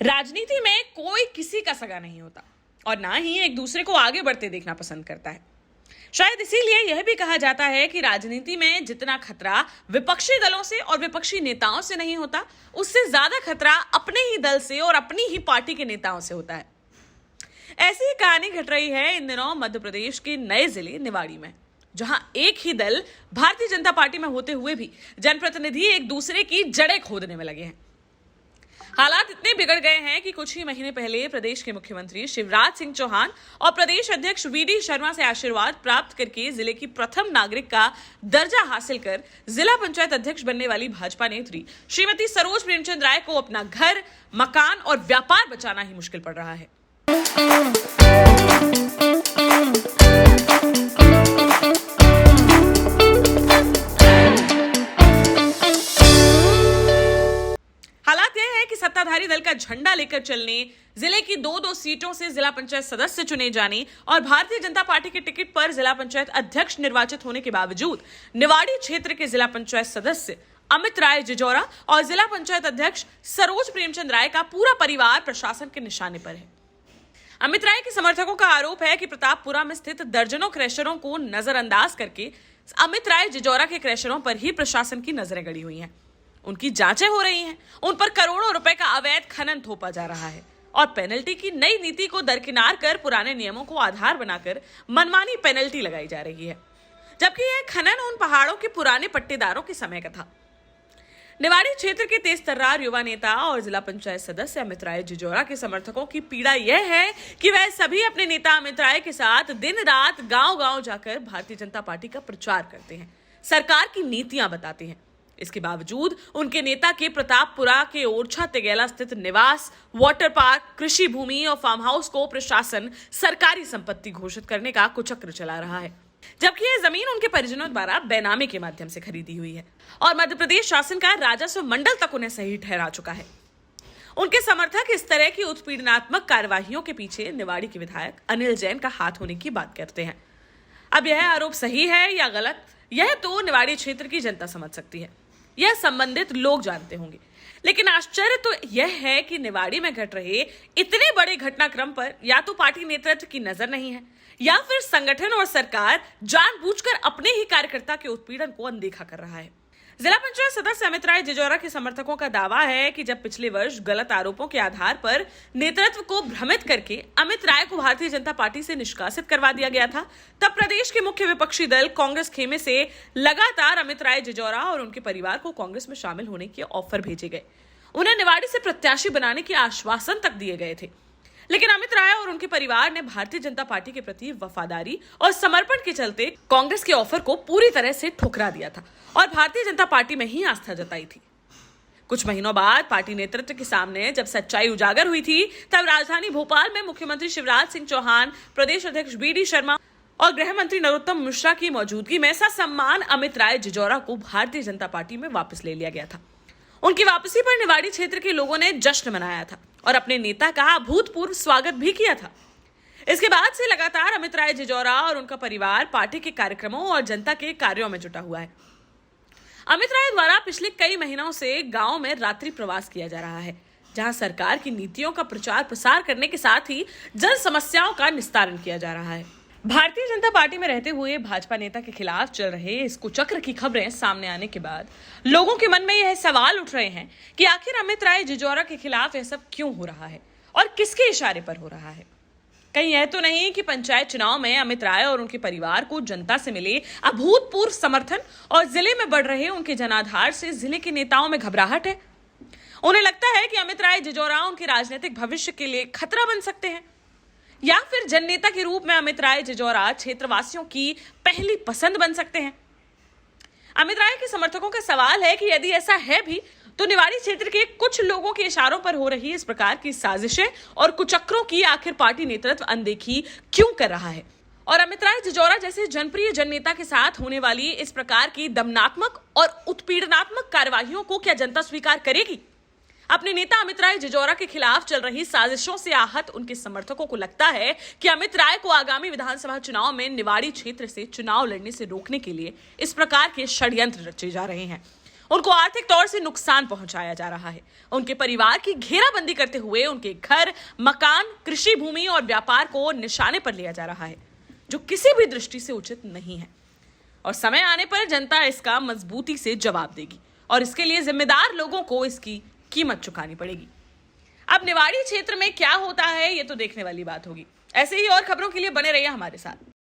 राजनीति में कोई किसी का सगा नहीं होता और ना ही एक दूसरे को आगे बढ़ते देखना पसंद करता है। शायद इसीलिए यह भी कहा जाता है कि राजनीति में जितना खतरा विपक्षी दलों से और विपक्षी नेताओं से नहीं होता, उससे ज्यादा खतरा अपने ही दल से और अपनी ही पार्टी के नेताओं से होता है। ऐसी ही कहानी घट रही है इन दिनों मध्य प्रदेश के नए जिले निवाड़ी में, जहां एक ही दल भारतीय जनता पार्टी में होते हुए भी जनप्रतिनिधि एक दूसरे की जड़ें खोदने में लगे हैं। हालात इतने बिगड़ गए हैं कि कुछ ही महीने पहले प्रदेश के मुख्यमंत्री शिवराज सिंह चौहान और प्रदेश अध्यक्ष वीडी शर्मा से आशीर्वाद प्राप्त करके जिले की प्रथम नागरिक का दर्जा हासिल कर जिला पंचायत अध्यक्ष बनने वाली भाजपा नेत्री श्रीमती सरोज प्रेमचंद राय को अपना घर, मकान और व्यापार बचाना ही मुश्किल पड़ रहा है। हालात यह है कि सत्ताधारी दल का झंडा लेकर चलने, जिले की दो सीटों से जिला पंचायत सदस्य चुने जाने और भारतीय जनता पार्टी के टिकट पर जिला पंचायत अध्यक्ष निर्वाचित होने के बावजूद निवाड़ी क्षेत्र के जिला पंचायत सदस्य अमित राय जिजोरा और जिला पंचायत अध्यक्ष सरोज प्रेमचंद राय का पूरा परिवार प्रशासन के निशाने पर है। अमित राय के समर्थकों का आरोप है कि प्रतापपुरा में स्थित दर्जनों क्रैशरों को नजरअंदाज करके अमित राय जिजोरा के क्रैशरों पर ही प्रशासन की नजरें गड़ी हुई हैं। उनकी जांचें हो रही हैं, उन पर करोड़ों रुपए का अवैध खनन थोपा जा रहा है और पेनल्टी की नई नीति को दरकिनार कर पुराने नियमों को आधार बनाकर मनमानी पेनल्टी लगाई जा रही है, जबकि यह खनन उन पहाड़ों के पुराने पट्टेदारों के समय का था। निवाड़ी क्षेत्र के तेज तर्रार युवा नेता और जिला पंचायत सदस्य अमित राय जिजोरा के समर्थकों की पीड़ा यह है कि वह सभी अपने नेता अमित राय के साथ दिन रात गांव-गांव जाकर भारतीय जनता पार्टी का प्रचार करते हैं, सरकार की नीतियां बताते हैं। इसके बावजूद उनके नेता के प्रतापपुरा के ओरछा तेगेला स्थित निवास, वाटर पार्क, कृषि भूमि और फार्म हाउस को प्रशासन सरकारी संपत्ति घोषित करने का कुचक्र चला रहा है, जबकि यह जमीन उनके परिजनों द्वारा बेनामी के माध्यम से खरीदी हुई है और मध्य प्रदेश शासन का राजस्व मंडल तक उन्हें सही ठहरा चुका है। उनके समर्थक इस तरह की उत्पीड़नात्मक कार्यवाहियों के पीछे निवाड़ी के विधायक अनिल जैन का हाथ होने की बात करते हैं। अब यह आरोप सही है या गलत, यह तो निवाड़ी क्षेत्र की जनता समझ सकती है, यह संबंधित लोग जानते होंगे। लेकिन आश्चर्य तो यह है कि निवाड़ी में घट रहे इतने बड़े घटनाक्रम पर या तो पार्टी नेतृत्व की नजर नहीं है या फिर संगठन और सरकार जानबूझकर अपने ही कार्यकर्ता के उत्पीड़न को अनदेखा कर रहा है। जिला पंचायत सदस्य अमित राय जिजोरा के समर्थकों का दावा है कि जब पिछले वर्ष गलत आरोपों के आधार पर नेतृत्व को भ्रमित करके अमित राय को भारतीय जनता पार्टी से निष्कासित करवा दिया गया था, तब प्रदेश के मुख्य विपक्षी दल कांग्रेस खेमे से लगातार अमित राय जिजोरा और उनके परिवार को कांग्रेस में शामिल होने के ऑफर भेजे गए। उन्हें निवाड़ी से प्रत्याशी बनाने के आश्वासन तक दिए गए थे, लेकिन अमित राय और उनके परिवार ने भारतीय जनता पार्टी के प्रति वफादारी और समर्पण के चलते कांग्रेस के ऑफर को पूरी तरह से ठुकरा दिया था और भारतीय जनता पार्टी में ही आस्था जताई थी। कुछ महीनों बाद पार्टी नेतृत्व के सामने जब सच्चाई उजागर हुई थी, तब राजधानी भोपाल में मुख्यमंत्री शिवराज सिंह चौहान, प्रदेश अध्यक्ष वीडी शर्मा और गृह मंत्री नरोत्तम मिश्रा की मौजूदगी में ससम्मान अमित राय जिजोरा को भारतीय जनता पार्टी में वापस ले लिया गया था। उनकी वापसी पर निवाड़ी क्षेत्र के लोगों ने जश्न मनाया था और अपने नेता का अभूतपूर्व स्वागत भी किया था। इसके बाद से लगातार अमित राय जिजोरा और उनका परिवार पार्टी के कार्यक्रमों और जनता के कार्यों में जुटा हुआ है। अमित राय द्वारा पिछले कई महीनों से गांव में रात्रि प्रवास किया जा रहा है, जहां सरकार की नीतियों का प्रचार प्रसार करने के साथ ही जन समस्याओं का निस्तारण किया जा रहा है। भारतीय जनता पार्टी में रहते हुए भाजपा नेता के खिलाफ चल रहे इस कुचक्र की खबरें सामने आने के बाद लोगों के मन में यह सवाल उठ रहे हैं कि आखिर अमित राय जिजोरा के खिलाफ यह सब क्यों हो रहा है और किसके इशारे पर हो रहा है। कहीं यह तो नहीं कि पंचायत चुनाव में अमित राय और उनके परिवार को जनता से मिले अभूतपूर्व समर्थन और जिले में बढ़ रहे उनके जनाधार से जिले के नेताओं में घबराहट है। उन्हें लगता है कि अमित राय जिजोरा उनके राजनीतिक भविष्य के लिए खतरा बन सकते हैं, या फिर जननेता के रूप में अमित राय जिजोरा क्षेत्रवासियों की पहली पसंद बन सकते हैं। अमित राय के समर्थकों का सवाल है कि यदि ऐसा है भी तो निवाड़ी क्षेत्र के कुछ लोगों के इशारों पर हो रही इस प्रकार की साजिशें और कुचक्रों की आखिर पार्टी नेतृत्व अनदेखी क्यों कर रहा है और अमित राय जिजोरा जैसे जनप्रिय जननेता के साथ होने वाली इस प्रकार की दमनात्मक और उत्पीड़नात्मक कार्यवाहियों को क्या जनता स्वीकार करेगी। अपने नेता अमित राय जिजोरा के खिलाफ चल रही साजिशों से आहत उनके समर्थकों को लगता है कि अमित राय को आगामी विधानसभा चुनाव में निवाड़ी क्षेत्र से चुनाव लड़ने से रोकने के लिए इस प्रकार के षड्यंत्र रचे जा रहे हैं। उनको आर्थिक तौर से नुकसान पहुंचाया जा रहा है। उनके परिवार की घेराबंदी करते हुए उनके घर, मकान, कृषि भूमि और व्यापार को निशाने पर लिया जा रहा है, जो किसी भी दृष्टि से उचित नहीं है। और समय आने पर जनता इसका मजबूती से जवाब देगी और इसके लिए जिम्मेदार लोगों को इसकी कीमत चुकानी पड़ेगी। अब निवाड़ी क्षेत्र में क्या होता है, ये तो देखने वाली बात होगी। ऐसे ही और खबरों के लिए बने रहिए हमारे साथ।